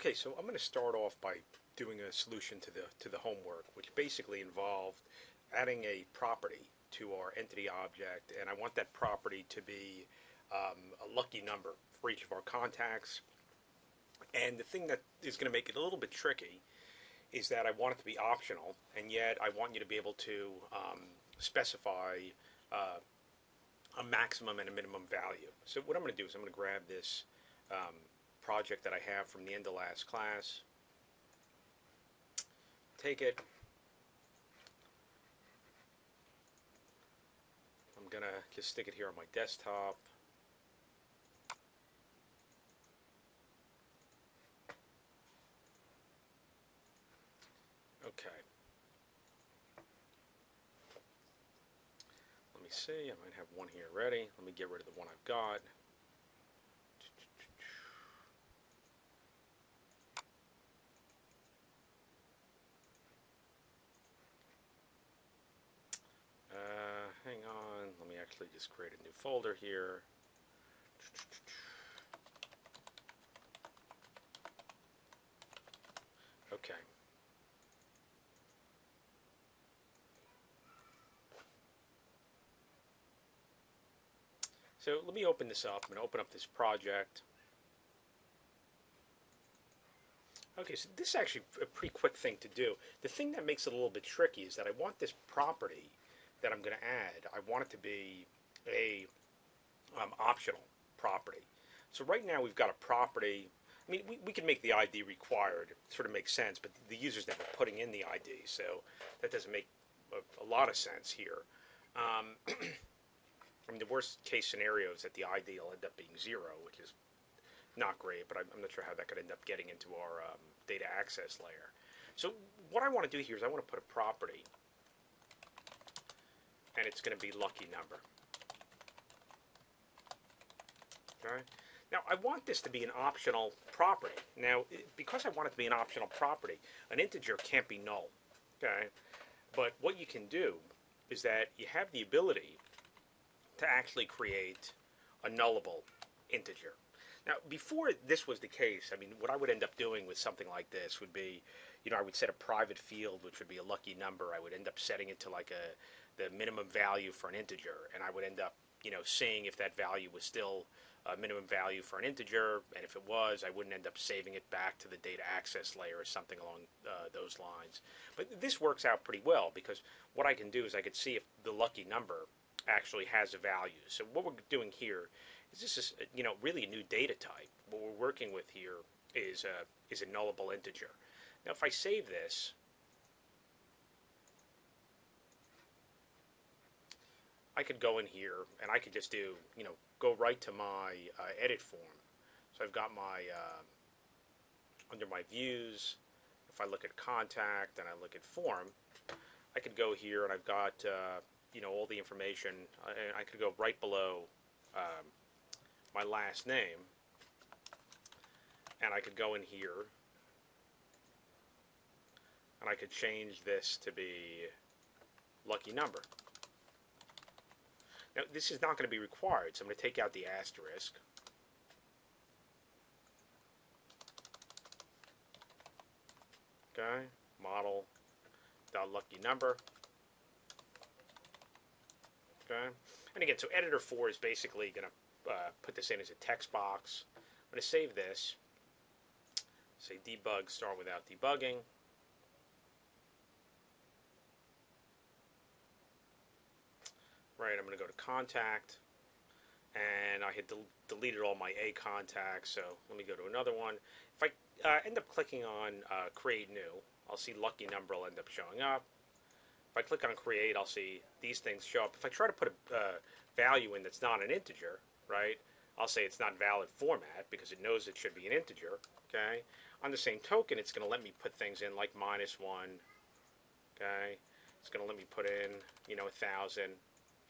Okay, so I'm going to start off by doing a solution to the homework, which basically involved adding a property to our entity object, and I want that property to be a lucky number for each of our contacts. And the thing that is going to make it a little bit tricky is that I want it to be optional, and yet I want you to be able to specify a maximum and a minimum value. So what I'm going to do is I'm going to grab this project that I have from the end of last class, take it, I'm going to just stick it here on my desktop. Okay. Let me see, I might have one here ready. Let me get rid of the one I've got. Hang on, let me actually just create a new folder here. Okay. So let me open this up. I'm going to open up this project. Okay, so this is actually a pretty quick thing to do. The thing that makes it a little bit tricky is that I want this property that I'm going to add, I want it to be a optional property. So right now we've got a property. I mean, we can make the ID required. It sort of makes sense, but the user's never putting in the ID, so that doesn't make a lot of sense here. I mean, the worst case scenario is that the ID will end up being 0, which is not great, but I'm not sure how that could end up getting into our data access layer. So what I want to do here is I want to put a property, and it's going to be lucky number. Okay. Now I want this to be an optional property. Now, because I want it to be an optional property, an integer can't be null. Okay. But what you can do is that you have the ability to actually create a nullable integer. Now, before this was the case, I mean, what I would end up doing with something like this would be, I would set a private field, which would be a lucky number. I would end up setting it to like the minimum value for an integer, and I would end up, seeing if that value was still a minimum value for an integer, and if it was, I wouldn't end up saving it back to the data access layer or something along those lines. But this works out pretty well, because what I can do is I could see if the lucky number actually has a value. So what we're doing here is this is really a new data type. What we're working with here is a nullable integer. Now if I save this, I could go in here and I could just do go right to my edit form. So I've got my under my views, if I look at contact and I look at form, I could go here and I've got all the information. I could go right below my last name, and I could go in here and I could change this to be lucky number. Now this is not going to be required, so I'm going to take out the asterisk. Okay, model dot lucky number. Okay, and again, so editor 4 is basically going to put this in as a text box. I'm going to save this. Say debug start without debugging. Right, I'm going to go to contact, and I had deleted all my A contacts, so let me go to another one. If I end up clicking on create new, I'll see lucky number will end up showing up. If I click on create, I'll see these things show up. If I try to put a value in that's not an integer, right, I'll say it's not valid format because it knows it should be an integer. Okay. On the same token, it's going to let me put things in like -1. Okay. It's going to let me put in 1,000.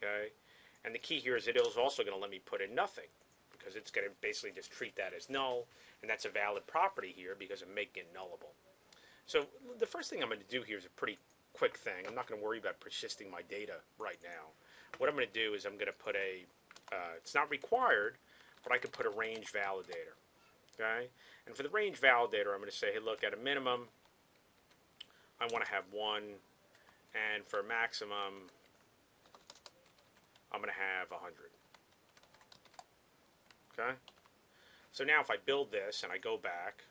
Okay, and the key here is it is also going to let me put in nothing, because it's going to basically just treat that as null, and that's a valid property here because I'm making it nullable. So the first thing I'm going to do here is a pretty quick thing. I'm not going to worry about persisting my data right now. What I'm going to do is I'm going to put it's not required, but I could put a range validator. Okay? And for the range validator, I'm going to say, hey, look, at a minimum, I want to have 1, and for a maximum, I'm going to have 100. Okay? So now if I build this and I go back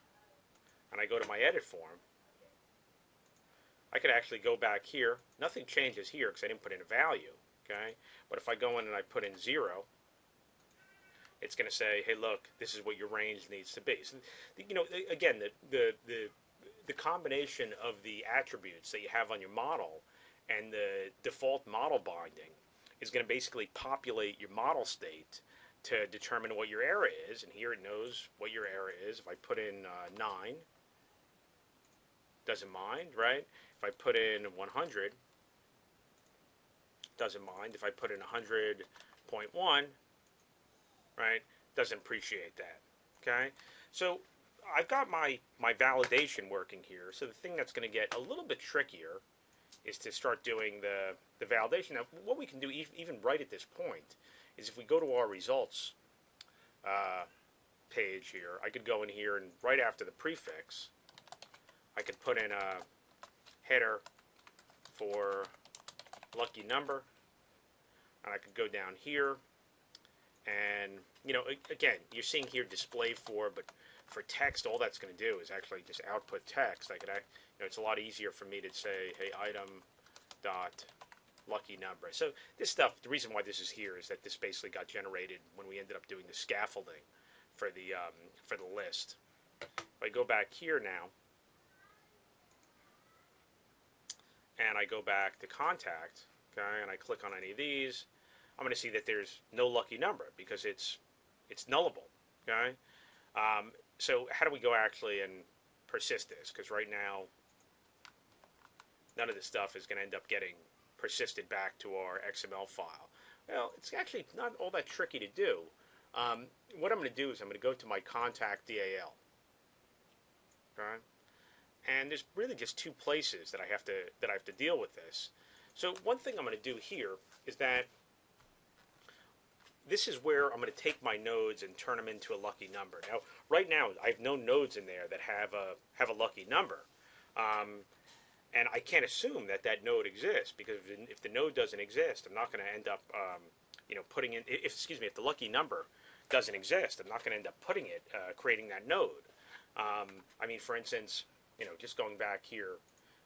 and I go to my edit form, I could actually go back here. Nothing changes here because I didn't put in a value. Okay? But if I go in and I put in 0, it's going to say, hey, look, this is what your range needs to be. So, you know, again, the combination of the attributes that you have on your model and the default model binding is going to basically populate your model state to determine what your error is. And here it knows what your error is. If I put in 9, doesn't mind, right? If I put in 100, doesn't mind. If I put in 100.1, right, doesn't appreciate that. Okay? So I've got my validation working here. So the thing that's going to get a little bit trickier is to start doing the validation. Now, what we can do even right at this point is if we go to our results page here, I could go in here and right after the prefix, I could put in a header for lucky number, and I could go down here, and you know, again, you're seeing here display for, but for text, all that's going to do is actually just output text. I could, you know, it's a lot easier for me to say, hey, item dot lucky number. So this stuff, the reason why this is here is that this basically got generated when we ended up doing the scaffolding for the list. If I go back here now, and I go back to contact, okay, and I click on any of these, I'm going to see that there's no lucky number because it's nullable. Okay, so how do we go actually and persist this? Because right now, none of this stuff is going to end up getting persisted back to our XML file. Well, it's actually not all that tricky to do. What I'm going to do is I'm going to go to my contact DAL. Okay, and there's really just two places that I have to deal with this. So one thing I'm going to do here is that this is where I'm going to take my nodes and turn them into a lucky number. Now, right now, I have no nodes in there that have a lucky number, and I can't assume that that node exists because if the node doesn't exist, I'm not going to end up, you know, putting in. If the lucky number doesn't exist, I'm not going to end up putting it, creating that node. I mean, for instance, you know, just going back here,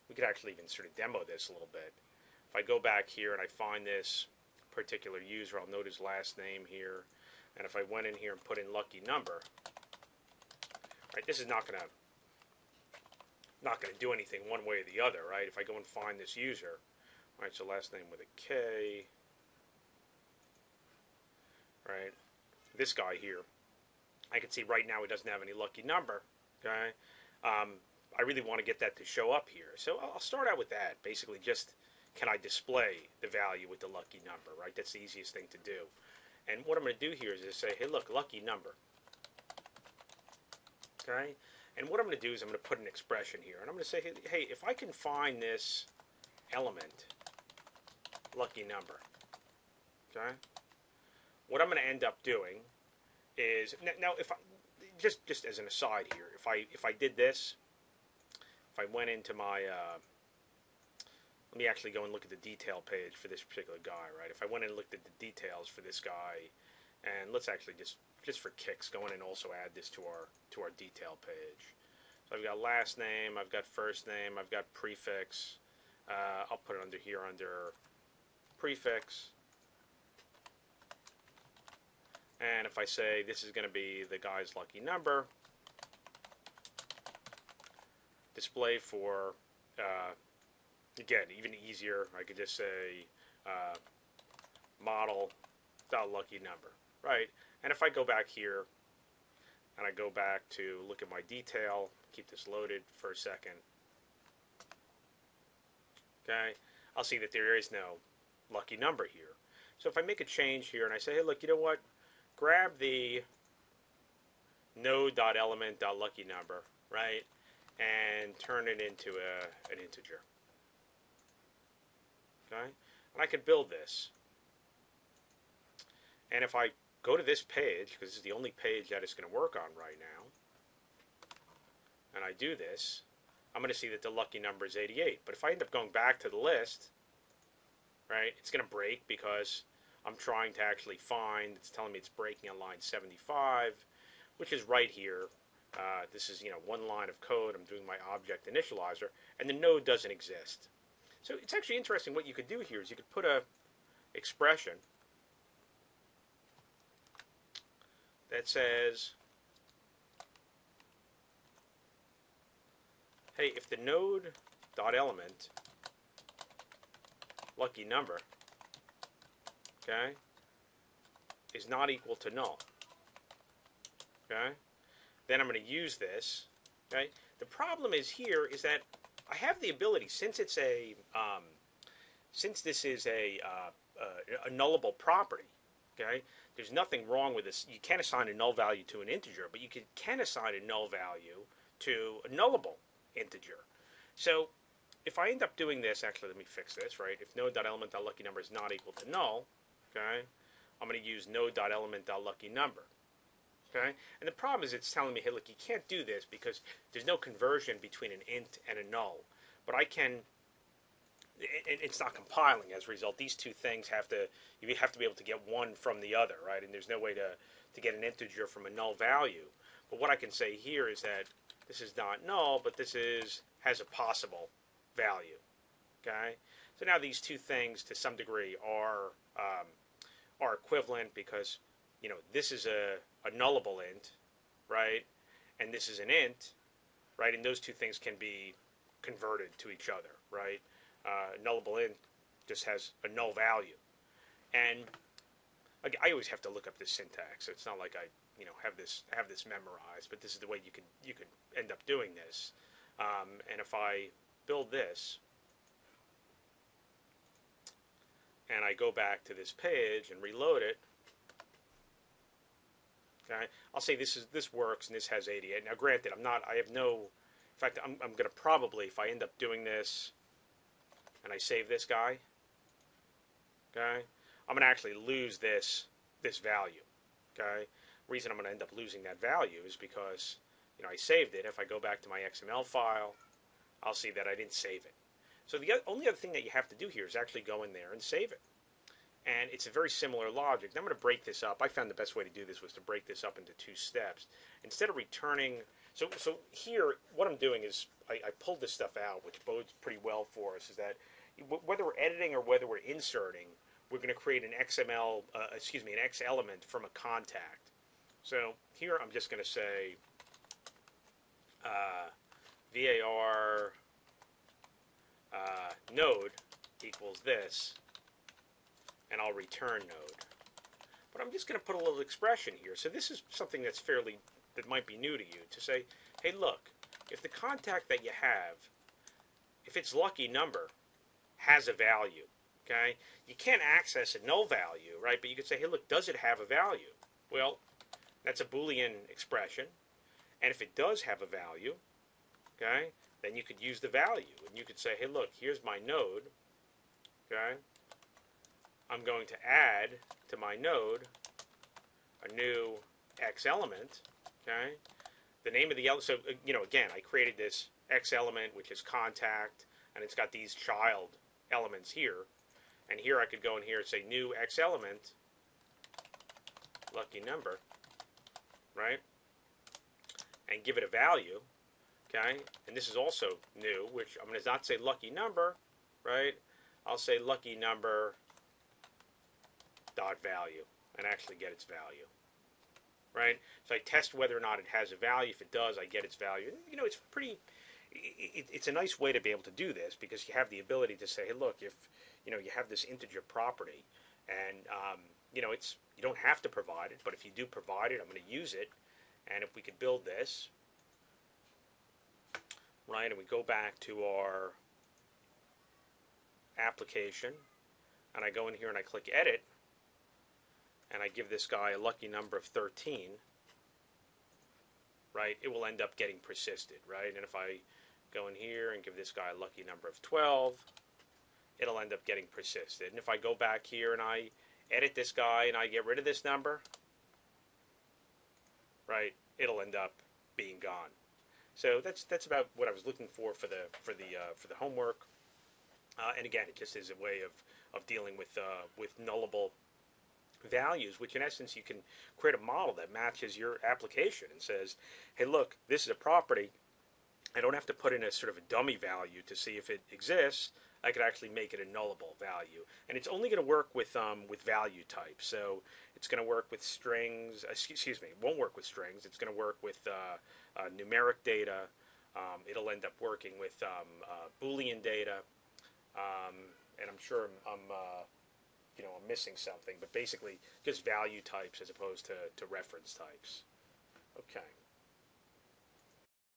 we could actually even sort of demo this a little bit. If I go back here and I find this particular user, I'll note his last name here, and if I went in here and put in lucky number, right, this is not gonna do anything one way or the other, right? If I go and find this user, right, so last name with a K, right, this guy here, I can see right now he doesn't have any lucky number, okay? I really want to get that to show up here, so I'll start out with that. Basically, just can I display the value with the lucky number, right? That's the easiest thing to do. And what I'm going to do here is just say, hey, look, lucky number. Okay? And what I'm going to do is I'm going to put an expression here. And I'm going to say, hey, if I can find this element, lucky number, okay? What I'm going to end up doing is, now if I, just as an aside here, if I did this, if I went into my, let me actually go and look at the detail page for this particular guy, right? If I went and looked at the details for this guy, and let's actually just for kicks, go in and also add this to our detail page. So I've got last name, I've got first name, I've got prefix. I'll put it under here under prefix. And if I say this is going to be the guy's lucky number, display for, again, even easier, I could just say model.lucky number, right? And if I go back here and I go back to look at my detail, keep this loaded for a second, okay, I'll see that there is no lucky number here. So if I make a change here and I say, hey, look, you know what? Grab the node.element.lucky number, right, and turn it into an integer. Okay, and I could build this. And if I go to this page, because this is the only page that it's going to work on right now, I do this, I'm going to see that the lucky number is 88. But if I end up going back to the list, right, it's going to break because I'm trying to actually find, it's telling me it's breaking on line 75, which is right here. This is, one line of code. I'm doing my object initializer, and the node doesn't exist. So it's actually interesting. What you could do here is you could put a expression that says, hey, if the node dot element lucky number, okay, is not equal to null, okay, then I'm going to use this. Okay. The problem is here is that I have the ability, since it's a since this is a nullable property. Okay, there's nothing wrong with this. You can't assign a null value to an integer, but you can assign a null value to a nullable integer. So if I end up doing this, actually, let me fix this. Right, if node.element.luckyNumber is not equal to null, okay, I'm going to use node.element.luckyNumber. Okay, and the problem is it's telling me, hey, look, you can't do this because there's no conversion between an int and a null. But I can. It's not compiling as a result. These two things you have to be able to get one from the other, right? And there's no way to get an integer from a null value. But what I can say here is that this is not null, but this has a possible value. Okay, so now these two things to some degree are equivalent because this is a nullable int, right? And this is an int, right? And those two things can be converted to each other, right? Nullable int just has a null value, and I always have to look up this syntax. So it's not like I have this memorized, but this is the way you could end up doing this. And if I build this and I go back to this page and reload it, okay, I'll say this works and this has 88. Now, granted, in fact, I'm going to probably, if I end up doing this and I save this guy, okay, I'm going to actually lose this value, okay. Reason I'm going to end up losing that value is because I saved it. If I go back to my XML file, I'll see that I didn't save it. So the only other thing that you have to do here is actually go in there and save it. And it's a very similar logic. Now I'm going to break this up. I found the best way to do this was to break this up into two steps. Instead of returning, so here what I'm doing is I pulled this stuff out, which bodes pretty well for us, is that whether we're editing or whether we're inserting, we're going to create an an X element from a contact. So here I'm just going to say var node equals this, and I'll return node. But I'm just going to put a little expression here. So this is something that might be new to you, to say, hey, look, if the contact that you have, if its lucky number has a value, okay, you can't access a null value, right? But you could say, hey, look, does it have a value? Well, that's a Boolean expression, and if it does have a value, okay, then you could use the value, and you could say, hey, look, here's my node, okay, I'm going to add to my node a new X element, okay, the name of the element, so, again, I created this X element, which is contact, and it's got these child elements here, and here I could go in here and say new X element, lucky number, right, and give it a value, okay, and this is also new, which I'm going to not say lucky number, right, I'll say lucky number dot value, and actually get its value, right, so I test whether or not it has a value. If it does, I get its value. It's pretty, it's a nice way to be able to do this, because you have the ability to say, hey, look, if you have this integer property, and you don't have to provide it, but if you do provide it, I'm going to use it. And if we could build this, right, and we go back to our application, and I go in here and I click edit, and I give this guy a lucky number of 13, right, it will end up getting persisted, right? And if I go in here and give this guy a lucky number of 12, it'll end up getting persisted. And if I go back here and I edit this guy and I get rid of this number, right, it'll end up being gone. So that's about what I was looking for the homework. And again, it just is a way of dealing with nullable values, which in essence you can create a model that matches your application and says, hey, look, this is a property. I don't have to put in a sort of a dummy value to see if it exists. I could actually make it a nullable value, and it's only going to work with value types. So it's going to work with strings. Excuse me, it won't work with strings. It's going to work with numeric data. It'll end up working with Boolean data, and I'm sure I'm missing something, but basically just value types as opposed to reference types. Okay.